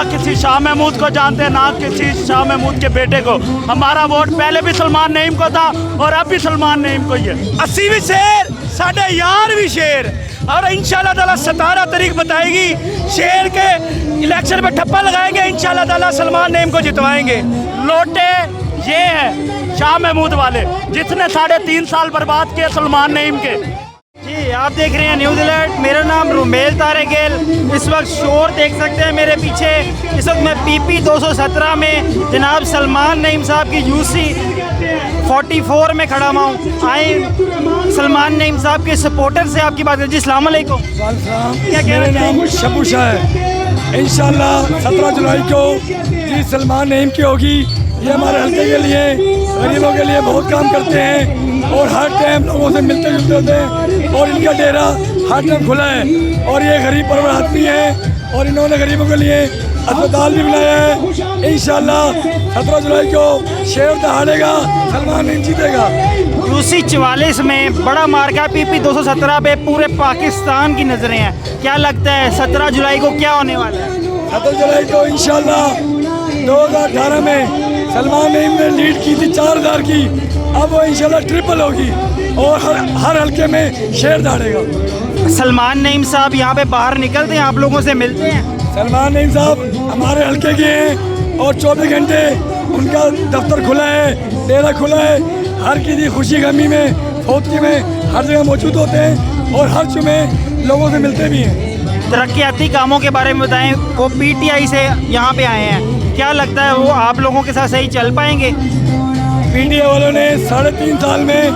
किसी शाह महमूद को जानते, ना किसी शाह महमूद के बेटे को। हमारा वोट पहले भी सलमान नईम को था और अब भी सलमान नईम को ही है। 80 भी शेर, साढ़े यार भी शेर, और इंशाल्लाह ताला 17 तारीख बताएगी। शेर के इलेक्शन में ठप्पा लगाएंगे, इंशाल्लाह ताला सलमान नईम को जितवाएंगे। लोटे ये है शाह महमूद वाले, जिसने 3.5 साल बर्बाद किए सलमान नईम के। जी आप देख रहे हैं न्यूज़ अलर्ट। मेरा नाम रुमेल तारेगेल। इस वक्त शोर देख सकते हैं मेरे पीछे। इस वक्त मैं PP 217 में जनाब सलमान नईम साहब की UC 44 में खड़ा हुआ हूँ। आए सलमान नईम साहब के सपोर्टर से आपकी बात करें। जी अस्सलाम वालेकुम। क्या मेरा नाम शबू शाह है। इंशाल्लाह 17 जुलाई को जी सलमान नईम की होगी। ये हमारे हल्के के लिए, गरीबों के लिए बहुत काम करते हैं और हर टाइम लोगों से मिलते जुलते होते हैं, और इनका डेरा हर टाइम खुला है। और ये गरीब परवर आदमी है और इन्होंने गरीबों के लिए अस्पताल भी बनाया है। इंशाल्लाह 17 जुलाई को शेर दहाड़ेगा, सलमान नईम जीतेगा। UC 44 में बड़ा मार्का PP 217 पे पूरे पाकिस्तान की नज़रें हैं। क्या लगता है 17 जुलाई को क्या होने वाला है? 17 जुलाई को इंशाल्लाह 2018 में सलमान नईम ने लीड की थी 4000 की, अब वो इंशाल्लाह ट्रिपल होगी और हर हल्के में शेर दहाड़ेगा। सलमान नईम साहब यहाँ पे बाहर निकलते हैं, आप लोगों से मिलते हैं? सलमान नईम साहब हमारे हल्के के हैं और 24 घंटे उनका दफ्तर खुला है, डेरा खुला है। हर किसी खुशी गमी में, फौतगी में हर जगह मौजूद होते हैं और हर जुमे लोगों से मिलते भी हैं। तरक्याती कामों के बारे में बताएं। वो PTI से यहाँ पे आए हैं, क्या लगता है वो आप लोगों के साथ सही चल पाएंगे? PTI वालों ने 3.5 साल में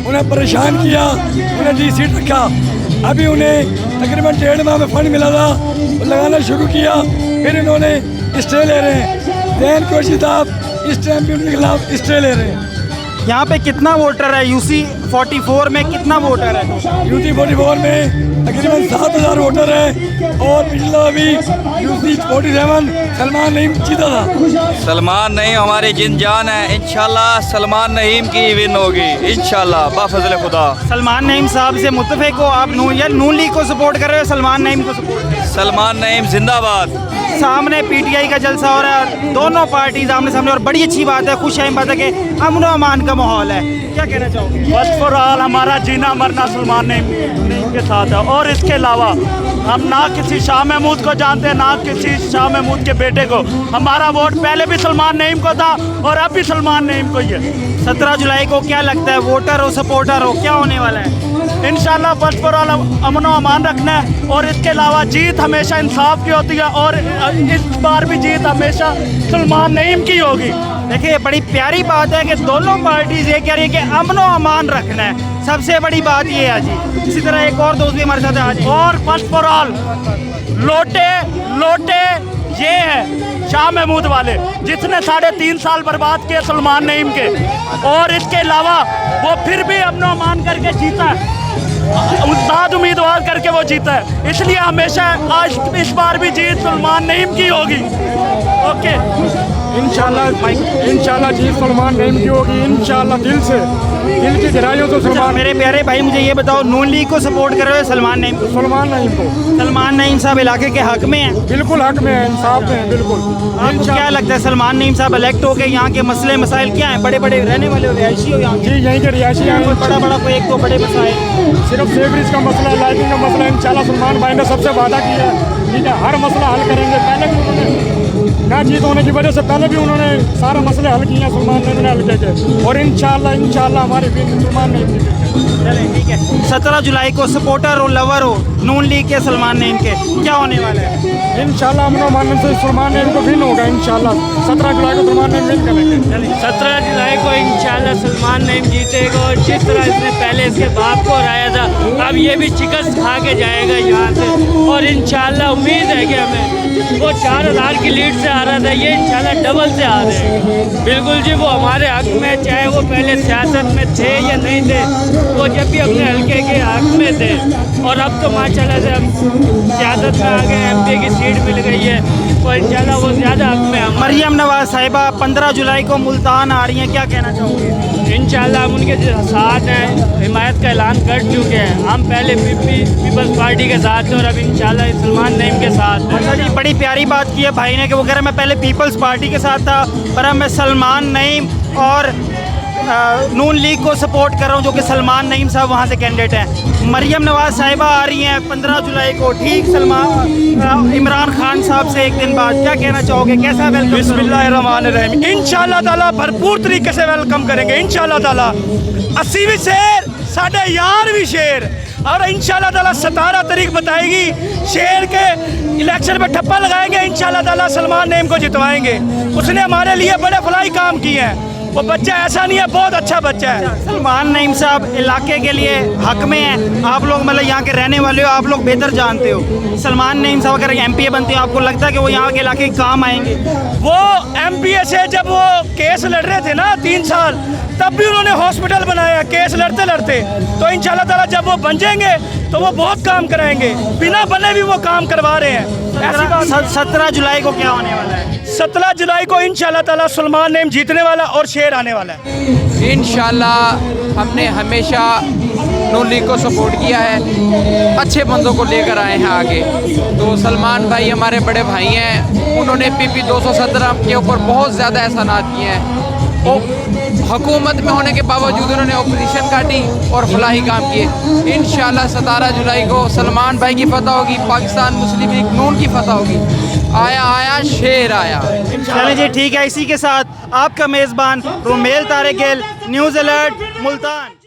उन्हें परेशान किया, उन्हें DC रखा। अभी उन्हें तकरीबन 1.5 माह में फंड मिला था, वो लगाना शुरू किया, फिर इन्होंने स्टे ले रहे हैं। जैन कोशी साहब इस टाइम भी उनके खिलाफ स्टे ले रहे हैं। यहाँ पे कितना वोटर है? UC 44 में कितना वोटर है? UC 44 में तकरीबन 7000 वोटर है और पिछला अभी UC 47 सलमान नईम जीता था। सलमान नईम हमारी जिन जान है। इंशाल्लाह सलमान नईम की विन होगी इंशाल्लाह बाफजल खुदा। सलमान नईम साहब से मुत्तफिक हो आप? नून लीग को सपोर्ट कर रहे हो, सलमान नईम को सपोर्ट कर रहे हो? सलमान नईम जिंदाबाद। सामने PTI का जलसा हो रहा है, दोनों पार्टीज आमने सामने, और बड़ी अच्छी बात है, खुशहाल बात है कि अमन और अमान का माहौल है। क्या कहना चाहोगे? फर्स्ट फॉर ऑल हमारा जीना मरना सलमान नईम के साथ है। और इसके अलावा हम ना किसी शाह महमूद को जानते, ना किसी शाह महमूद के बेटे को। हमारा वोट पहले भी सलमान नईम को था और अब भी सलमान नईम को ही है। 17 जुलाई को क्या लगता है, वोटर हो सपोर्टर हो, क्या होने वाला है? इंशाल्लाह फर्स्ट फॉर ऑल अमन व अमान रखना है। और इसके अलावा जीत हमेशा इंसाफ की होती है और इस बार भी जीत हमेशा सलमान नईम की होगी। देखिए बड़ी प्यारी बात है कि दोनों पार्टीज ये कह रही है कि अमन व अमान रखना है, सबसे बड़ी बात ये है जी। इसी तरह एक और दोस्त भी हमारे साथ है आज। और फर्स्ट फॉर ऑल लोटे ये है शाह महमूद वाले, जिसने 3.5 साल बर्बाद किए सलमान नईम के। और इसके अलावा वो फिर भी अमन व अमान करके जीता है, उस्ताद उम्मीदवार करके वो जीता है। इसलिए हमेशा आज इस बार भी जीत सलमान नईम की होगी। ओके इंशाल्लाह जीत सलमान नईम की होगी इंशाल्लाह। दिल की गहराइयों से सलमान। मेरे प्यारे भाई मुझे ये बताओ, नून लीग को सपोर्ट कर रहे हो सलमान नईम को? सलमान नईम को। सलमान नईम साहब इलाके के हक में हैं? बिल्कुल हक में है, इंसाफ में है, बिल्कुल। आपको क्या लगता है सलमान नईम साहब इलेक्ट हो गए, यहाँ के मसले मसाइल क्या हैं? बड़े बड़े रहने वाले हो, रिहायशी हो यहाँ जी, यहीं के रिहायशी हैं। कोई बड़ा कोई एक दो बड़े मसाइल? सिर्फ सेवरेज का मसला, लाइटिंग का मसला, इंशाल्लाह सलमान भाई ने सबसे वादा किया है, ठीक है, हर मसला हल करेंगे। पहले भी उन्होंने ना जीत होने की वजह से पहले भी उन्होंने सारे मसले हल किए हैं, सलमान नईम ने हल किए थे। और इंशाल्लाह हमारी विन सलमान नईम की। चलें ठीक है। 17 जुलाई को सपोर्टर हो, लवर हो नून लीग के सलमान नईम के, क्या होने वाला है? इंशाल्लाह अमन व अमान से सलमान नईम को विन होगा इंशाल्लाह। 17 जुलाई को सलमान नईम विन करेंगे। 17 जुलाई को इंशाल्लाह सलमान नईम जीतेगा। और जिस तरह इसने पहले इसके बाप को हराया था, अब ये भी शिकस्त खा के जाएगा यहाँ से। और इंशाल्लाह उम्मीद है कि हमें वो 4000 की लीड से आ रहा था, ये इंशाल्लाह डबल से आ रहे हैं। बिल्कुल जी, वो हमारे हक में, चाहे वो पहले सियासत में थे या नहीं थे, वो जब भी अपने हल्के के हक में थे। और अब तो माशाल्लाह से हम सियासत में आ गए, MP की सीट मिल गई है, तो इंशाल्लाह वो ज़्यादा हक में हम। मरियम नवाज साहिबा 15 जुलाई को मुल्तान आ रही हैं, क्या कहना चाहोगे? इंशाल्लाह हम उनके साथ हैं, हिमायत का ऐलान कर चुके हैं। हम पहले पीपल्स पार्टी के साथ थे और अब इंशाल्लाह सलमान नईम नईम के साथ अच्छा जी, बड़ी प्यारी बात की है भाई ने कि वो कह रहे मैं पहले पीपल्स पार्टी के साथ था, पर अब मैं सलमान नईम और नून लीग को सपोर्ट कर रहा हूँ, जो कि सलमान नईम साहब वहाँ से कैंडिडेट हैं। मरियम नवाज साहिबा आ रही हैं 15 जुलाई को, ठीक इमरान खान साहब से एक दिन बाद। क्या कहना चाहोगे, कैसा वेलकम? बिस्मिल्लाहिर्रहमानिर्रहीम। इंशाअल्लाह ताला भरपूर तरीके से वेलकम करेंगे इंशाअल्लाह ताला। 80 भी शेर साढ़े यार भी शेर, और इंशाअल्लाह ताला 17 तारीख बताएगी। शेर के इलेक्शन में ठप्पा लगाएंगे इंशाअल्लाह ताला, सलमान नईम को जितवाएंगे। उसने हमारे लिए बड़े फलाई काम किए हैं। वो बच्चा ऐसा नहीं है, बहुत अच्छा बच्चा है। सलमान नईम साहब इलाके के लिए हक में हैं। आप लोग मतलब यहाँ के रहने वाले हो, आप लोग बेहतर जानते हो। सलमान नईम साहब अगर एमपीए बनते हैं, आपको लगता है कि वो यहाँ के इलाके के काम आएंगे? वो एमपीए से जब वो केस लड़ रहे थे ना 3 साल, तब भी उन्होंने हॉस्पिटल बनाया केस लड़ते लड़ते। तो इंशाल्लाह ताला जब वो बन जाएंगे तो वो बहुत काम कराएंगे, बिना बने भी वो काम करवा रहे हैं। ऐसी बात 17 जुलाई को क्या होने वाला है? 17 जुलाई को इंशाल्लाह ताला सलमान नईम जीतने वाला और शेर आने वाला है इंशाल्लाह। हमने हमेशा नून लीग को सपोर्ट किया है, अच्छे बंदों को लेकर आए हैं आगे। तो सलमान भाई हमारे बड़े भाई हैं, उन्होंने PP 217 के ऊपर बहुत ज़्यादा एहसानात किए हैं। हुकूमत में होने के बावजूद उन्होंने ऑपोजिशन काटी और फलाही काम किए। इंशाल्लाह 17 जुलाई को सलमान भाई की फतह होगी, पाकिस्तान मुस्लिम लीग नून की फतह होगी। आया आया शेर आया। चलिए जी, ठीक है। इसी के साथ आपका मेज़बान रुमेल तारेगेल, न्यूज़ अलर्ट मुल्तान।